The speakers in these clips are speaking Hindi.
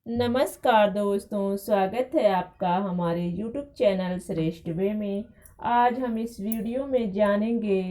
नमस्कार दोस्तों, स्वागत है आपका हमारे YouTube चैनल श्रेष्ठ वे में। आज हम इस वीडियो में जानेंगे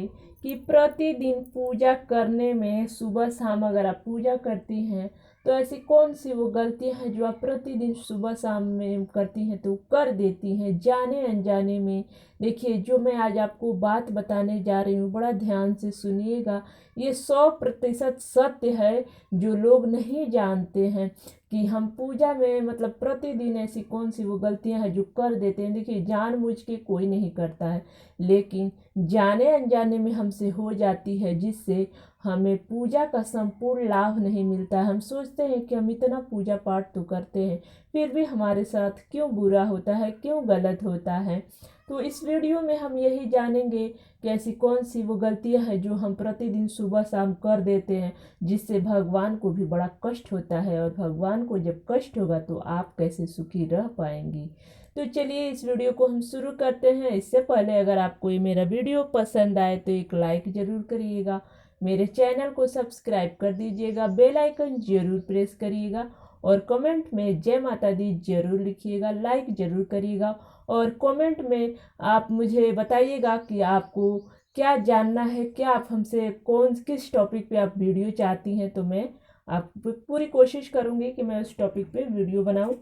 कि प्रतिदिन पूजा करने में सुबह शाम अगर आप पूजा करती हैं तो ऐसी कौन सी वो गलतियां हैं जो आप प्रतिदिन सुबह शाम में करती हैं तो कर देती हैं जाने अनजाने में। देखिए, जो मैं आज आपको बात बताने जा रही हूँ, बड़ा ध्यान से सुनिएगा। ये 100% सत्य है जो लोग नहीं जानते हैं कि हम पूजा में मतलब प्रतिदिन ऐसी कौन सी वो गलतियां हैं जो कर देते हैं। देखिए, जानबूझ के कोई नहीं करता है, लेकिन जाने अनजाने में हमसे हो जाती है, जिससे हमें पूजा का संपूर्ण लाभ नहीं मिलता। हम सोचते हैं कि हम इतना पूजा पाठ तो करते हैं, फिर भी हमारे साथ क्यों बुरा होता है, क्यों गलत होता है। तो इस वीडियो में हम यही जानेंगे कि ऐसी कौन सी वो गलतियां हैं जो हम प्रतिदिन सुबह शाम कर देते हैं, जिससे भगवान को भी बड़ा कष्ट होता है, और भगवान को जब कष्ट होगा तो आप कैसे सुखी रह पाएंगी। तो चलिए इस वीडियो को हम शुरू करते हैं। इससे पहले अगर आपको ये मेरा वीडियो पसंद आए तो एक लाइक ज़रूर करिएगा, मेरे चैनल को सब्सक्राइब कर दीजिएगा, बेल आइकन ज़रूर प्रेस करिएगा, और कमेंट में जय माता दी ज़रूर लिखिएगा, लाइक ज़रूर करिएगा। और कमेंट में आप मुझे बताइएगा कि आपको क्या जानना है, क्या आप हमसे कौन किस टॉपिक पे आप वीडियो चाहती हैं, तो मैं आप पूरी कोशिश करूँगी कि मैं उस टॉपिक पे वीडियो बनाऊँ।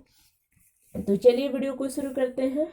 तो चलिए वीडियो को शुरू करते हैं।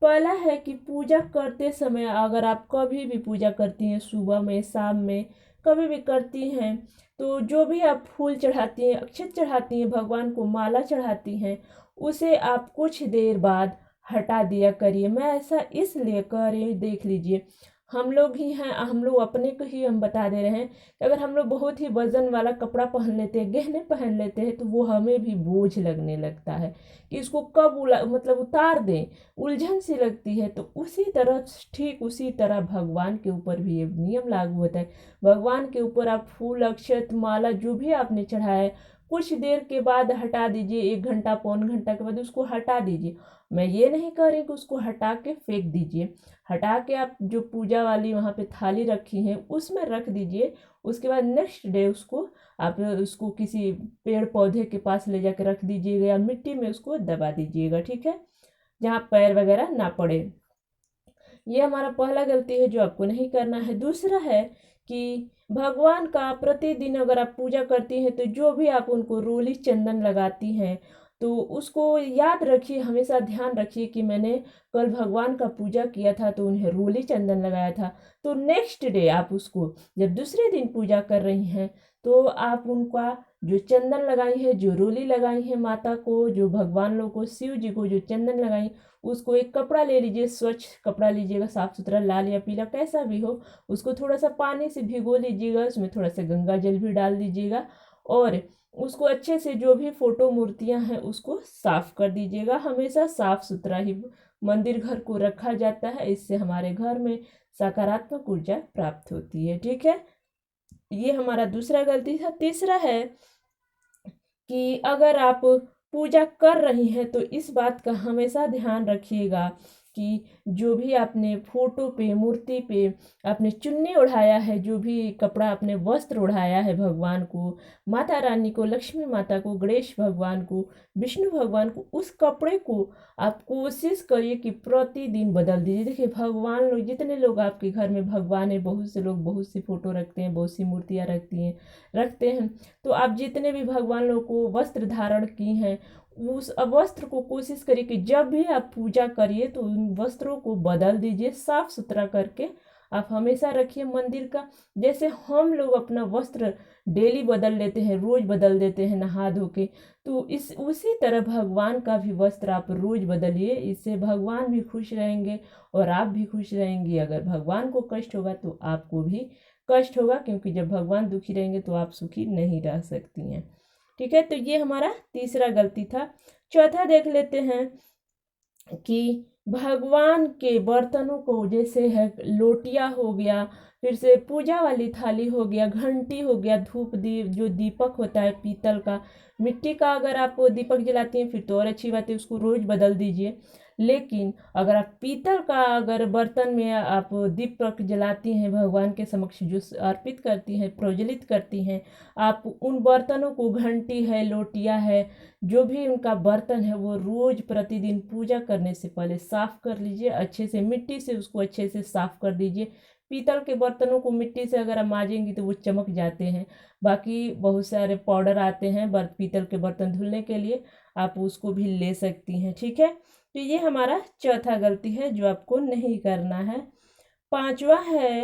पहला है कि पूजा करते समय अगर आप कभी भी पूजा करती हैं, सुबह में शाम में कभी भी करती हैं, तो जो भी आप फूल चढ़ाती हैं, अक्षत चढ़ाती हैं, भगवान को माला चढ़ाती हैं, उसे आप कुछ देर बाद हटा दिया करिए। मैं ऐसा इसलिए कह रही हूँ, देख लीजिए, हम लोग ही हैं, हम लोग अपने को ही हम बता दे रहे हैं कि अगर हम लोग बहुत ही वजन वाला कपड़ा पहन लेते हैं, गहने पहन लेते हैं, तो वो हमें भी बोझ लगने लगता है कि इसको कब मतलब उतार दें, उलझन सी लगती है। तो उसी तरह, ठीक उसी तरह भगवान के ऊपर भी ये नियम लागू होता है। भगवान के ऊपर आप फूल, अक्षत, माला जो भी आपने चढ़ाया है, कुछ देर के बाद हटा दीजिए। 1 घंटा, पौन घंटा के बाद उसको हटा दीजिए। मैं ये नहीं कह रही कि उसको हटा के फेंक दीजिए। हटा के आप जो पूजा वाली वहाँ पे थाली रखी है उसमें रख दीजिए। उसके बाद नेक्स्ट डे उसको आप उसको किसी पेड़ पौधे के पास ले जाकर रख दीजिएगा, या मिट्टी में उसको दबा दीजिएगा, ठीक है, जहाँ पैर वगैरह ना पड़े। ये हमारा पहला गलती है जो आपको नहीं करना है। दूसरा है कि भगवान का प्रतिदिन अगर आप पूजा करती हैं तो जो भी आप उनको रोली चंदन लगाती हैं, तो उसको याद रखिए, हमेशा ध्यान रखिए कि मैंने कल भगवान का पूजा किया था तो उन्हें रोली चंदन लगाया था। तो नेक्स्ट डे आप उसको जब दूसरे दिन पूजा कर रही हैं तो आप उनका जो चंदन लगाई है, जो रोली लगाई है माता को, जो भगवान लोग को, शिव जी को जो चंदन लगाई, उसको एक कपड़ा ले लीजिए, स्वच्छ कपड़ा लीजिएगा, साफ सुथरा, लाल या पीला कैसा भी हो। उसको थोड़ा सा पानी से भिगो लीजिएगा, उसमें थोड़ा सा गंगा जल भी डाल दीजिएगा, और उसको अच्छे से जो भी फोटो मूर्तियां हैं उसको साफ कर दीजिएगा। हमेशा साफ सुथरा ही मंदिर घर को रखा जाता है, इससे हमारे घर में सकारात्मक ऊर्जा प्राप्त होती है, ठीक है। ये हमारा दूसरा गलती था। तीसरा है कि अगर आप पूजा कर रही हैं तो इस बात का हमेशा ध्यान रखिएगा कि जो भी आपने फोटो पे, मूर्ति पे आपने चुन्नी ओढ़ाया है, जो भी कपड़ा आपने वस्त्र ओढ़ाया है भगवान को, माता रानी को, लक्ष्मी माता को, गणेश भगवान को, विष्णु भगवान को, उस कपड़े को आप कोशिश करिए कि प्रतिदिन बदल दीजिए। देखिए, भगवान लोग, जितने लोग आपके घर में भगवान है, बहुत से लोग बहुत सी फोटो रखते हैं, बहुत सी मूर्तियाँ रखते हैं। तो आप जितने भी भगवान लोग को वस्त्र धारण की हैं, उस वस्त्र को कोशिश करिए कि जब भी आप पूजा करिए तो उन वस्त्रों को बदल दीजिए, साफ सुथरा करके आप हमेशा रखिए मंदिर का। जैसे हम लोग अपना वस्त्र डेली बदल लेते हैं, रोज बदल देते हैं नहा धो के, तो इस उसी तरह भगवान का भी वस्त्र आप रोज बदलिए। इससे भगवान भी खुश रहेंगे और आप भी खुश रहेंगी। अगर भगवान को कष्ट होगा तो आपको भी कष्ट होगा, क्योंकि जब भगवान दुखी रहेंगे तो आप सुखी नहीं रह सकती हैं, ठीक है। तो ये हमारा तीसरा गलती था। चौथा देख लेते हैं कि भगवान के बर्तनों को, जैसे है लोटिया हो गया, फिर से पूजा वाली थाली हो गया, घंटी हो गया, धूप दीप जो दीपक होता है पीतल का, मिट्टी का अगर आप दीपक जलाती हैं फिर तो और अच्छी बात है, उसको रोज बदल दीजिए। लेकिन अगर आप पीतल का अगर बर्तन में आप दीपक जलाती हैं, भगवान के समक्ष जो अर्पित करती हैं, प्रज्वलित करती हैं, आप उन बर्तनों को, घंटी है, लोटिया है, जो भी उनका बर्तन है, वो रोज प्रतिदिन पूजा करने से पहले साफ कर लीजिए। अच्छे से मिट्टी से उसको अच्छे से साफ कर दीजिए। पीतल के बर्तनों को मिट्टी से अगर आप मांजेंगी तो वो चमक जाते हैं। बाकी बहुत सारे पाउडर आते हैं पीतल के बर्तन धुलने के लिए, आप उसको भी ले सकती हैं। ठीक है, तो ये हमारा चौथा गलती है जो आपको नहीं करना है। पांचवा है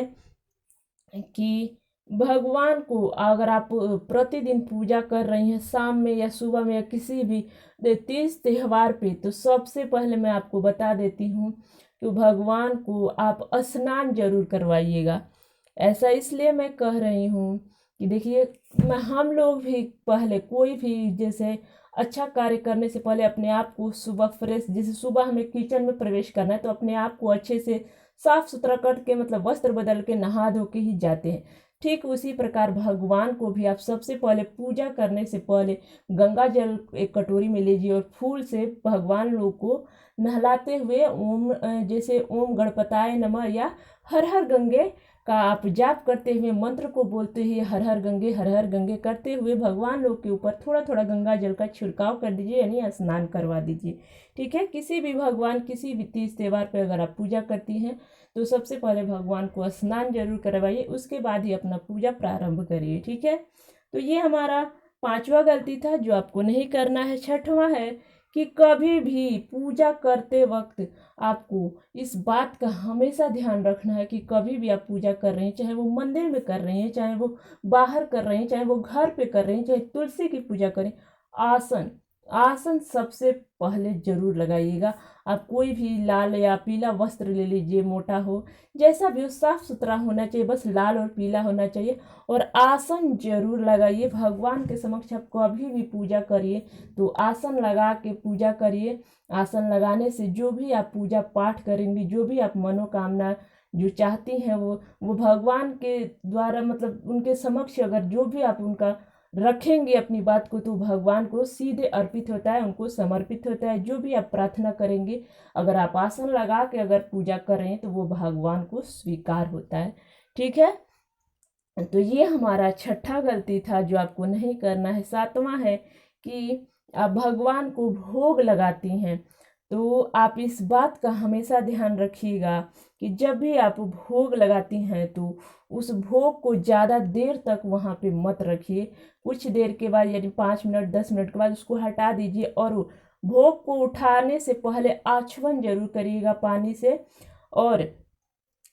कि भगवान को अगर आप प्रतिदिन पूजा कर रही हैं, शाम में या सुबह में या किसी भी तीज त्यौहार पे, तो सबसे पहले मैं आपको बता देती हूँ कि भगवान को आप स्नान जरूर करवाइएगा। ऐसा इसलिए मैं कह रही हूँ कि देखिए, हम लोग भी पहले कोई भी जैसे अच्छा कार्य करने से पहले अपने आप को सुबह फ्रेश, जैसे सुबह हमें किचन में प्रवेश करना है तो अपने आप को अच्छे से साफ सुथरा करके, मतलब वस्त्र बदल के, नहा धो के ही जाते हैं। ठीक उसी प्रकार भगवान को भी आप सबसे पहले पूजा करने से पहले गंगा जल एक कटोरी में लीजिए और फूल से भगवान लोग को नहलाते हुए ओम, जैसे ओम गणपताय नमः या हर हर गंगे का आप जाप करते हुए, मंत्र को बोलते हुए हर हर गंगे करते हुए भगवान लोग के ऊपर थोड़ा थोड़ा गंगा जल का छिड़काव कर दीजिए, यानी स्नान करवा दीजिए। ठीक है, किसी भी भगवान, किसी भी तीज त्यौहार पे अगर आप पूजा करती हैं तो सबसे पहले भगवान को स्नान जरूर करवाइए, उसके बाद ही अपना पूजा प्रारंभ करिए। ठीक है, तो ये हमारा पांचवा गलती था जो आपको नहीं करना है। छठवां है कि कभी भी पूजा करते वक्त आपको इस बात का हमेशा ध्यान रखना है कि कभी भी आप पूजा कर रही हैं, चाहे वो मंदिर में कर रही हैं, चाहे वो बाहर कर रही हैं, चाहे वो घर पे कर रही हैं, चाहे तुलसी की पूजा करें, आसन आसन सबसे पहले जरूर लगाइएगा। आप कोई भी लाल या पीला वस्त्र ले लीजिए, मोटा हो, जैसा भी हो, साफ सुथरा होना चाहिए, बस लाल और पीला होना चाहिए, और आसन जरूर लगाइए। भगवान के समक्ष आप कभी भी पूजा करिए तो आसन लगा के पूजा करिए। आसन लगाने से जो भी आप पूजा पाठ करेंगी, जो भी आप मनोकामना जो चाहती हैं वो भगवान के द्वारा, मतलब उनके समक्ष अगर जो भी आप उनका रखेंगे अपनी बात को, तो भगवान को सीधे अर्पित होता है, उनको समर्पित होता है। जो भी आप प्रार्थना करेंगे, अगर आप आसन लगा के अगर पूजा कर रहे हैं तो वो भगवान को स्वीकार होता है। ठीक है, तो ये हमारा छठा गलती था जो आपको नहीं करना है। सातवां है कि आप भगवान को भोग लगाती हैं, तो आप इस बात का हमेशा ध्यान रखिएगा कि जब भी आप भोग लगाती हैं तो उस भोग को ज़्यादा देर तक वहाँ पे मत रखिए। कुछ देर के बाद, यानी 5 मिनट 10 मिनट के बाद उसको हटा दीजिए, और भोग को उठाने से पहले आचमन जरूर करिएगा पानी से। और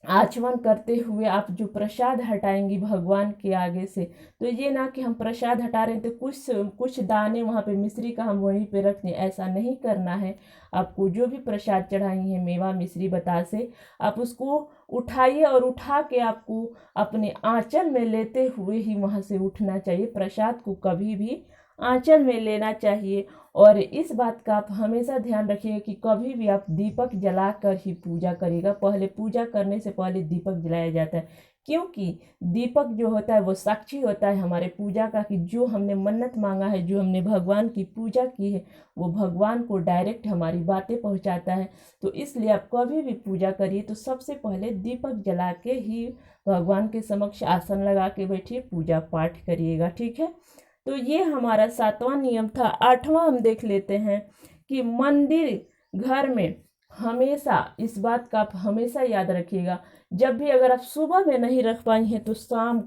आचमन करते हुए आप जो प्रसाद हटाएंगी भगवान के आगे से, तो ये ना कि हम प्रसाद हटा रहे हैं तो कुछ दाने वहाँ पे मिश्री का हम वहीं पे रख दें, ऐसा नहीं करना है। आपको जो भी प्रसाद चढ़ाई है, मेवा मिश्री बतासे, आप उसको उठाइए और उठा के आपको अपने आंचल में लेते हुए ही वहाँ से उठना चाहिए। प्रसाद को कभी भी आंचल में लेना चाहिए। और इस बात का आप हमेशा ध्यान रखिए कि कभी भी आप दीपक जला कर ही पूजा करिएगा। पहले पूजा करने से पहले दीपक जलाया जाता है, क्योंकि दीपक जो होता है वो साक्षी होता है हमारे पूजा का, कि जो हमने मन्नत मांगा है, जो हमने भगवान की पूजा की है, वो भगवान को डायरेक्ट हमारी बातें पहुंचाता है। तो इसलिए आप कभी भी पूजा करिए तो सबसे पहले दीपक जला के ही भगवान के समक्ष आसन लगा के बैठिए, पूजा पाठ करिएगा। ठीक है, तो ये हमारा सातवां नियम था। आठवां हम देख लेते हैं कि मंदिर घर में हमेशा इस बात का आप हमेशा याद रखिएगा, जब भी अगर आप सुबह में नहीं रख पाई हैं तो शाम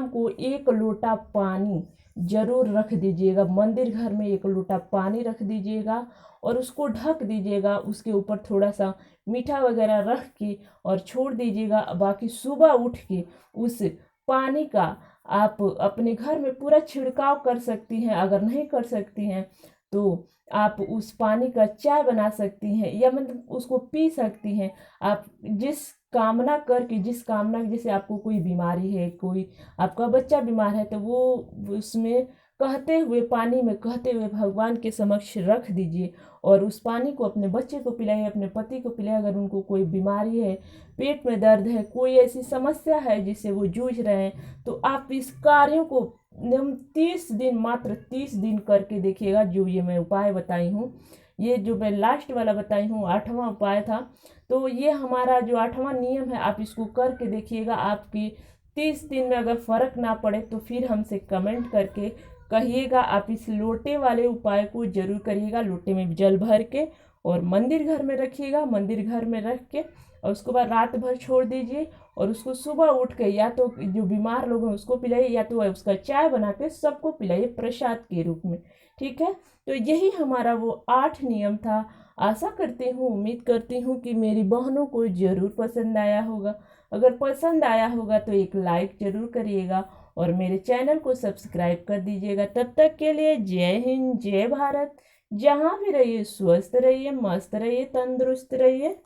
को 1 लोटा पानी जरूर रख दीजिएगा। मंदिर घर में 1 लोटा पानी रख दीजिएगा और उसको ढक दीजिएगा, उसके ऊपर थोड़ा सा मीठा वगैरह रख के और छोड़ दीजिएगा। बाकी सुबह उठ के उस पानी का आप अपने घर में पूरा छिड़काव कर सकती हैं। अगर नहीं कर सकती हैं तो आप उस पानी का चाय बना सकती हैं, या मतलब उसको पी सकती हैं। आप जिस कामना जैसे आपको कोई बीमारी है, कोई आपका बच्चा बीमार है, तो वो उसमें कहते हुए, पानी में कहते हुए भगवान के समक्ष रख दीजिए और उस पानी को अपने बच्चे को पिलाइए, अपने पति को पिलाइए। अगर उनको कोई बीमारी है, पेट में दर्द है, कोई ऐसी समस्या है जिससे वो जूझ रहे हैं, तो आप इस कार्यों को 30 दिन, मात्र 30 दिन करके देखिएगा। जो ये मैं उपाय बताई हूँ, ये जो मैं लास्ट वाला बताई हूँ 8वां उपाय था, तो ये हमारा जो 8वां नियम है, आप इसको करके देखिएगा। आपकी 30 दिन में अगर फ़र्क ना पड़े तो फिर हमसे कमेंट करके कहिएगा। आप इस लोटे वाले उपाय को जरूर करिएगा। लोटे में जल भर के और मंदिर घर में रखिएगा। मंदिर घर में रख के और उसके बाद रात भर छोड़ दीजिए और उसको सुबह उठ के या तो जो बीमार लोग हैं उसको पिलाइए, या तो उसका चाय बना के सबको पिलाइए प्रसाद के रूप में। ठीक है, तो यही हमारा वो 8 नियम था। आशा करती हूँ, उम्मीद करती हूँ कि मेरी बहनों को ज़रूर पसंद आया होगा। अगर पसंद आया होगा तो एक लाइक ज़रूर करिएगा और मेरे चैनल को सब्सक्राइब कर दीजिएगा। तब तक के लिए जय हिंद, जय भारत। जहाँ भी रहिए स्वस्थ रहिए, मस्त रहिए, तंदुरुस्त रहिए।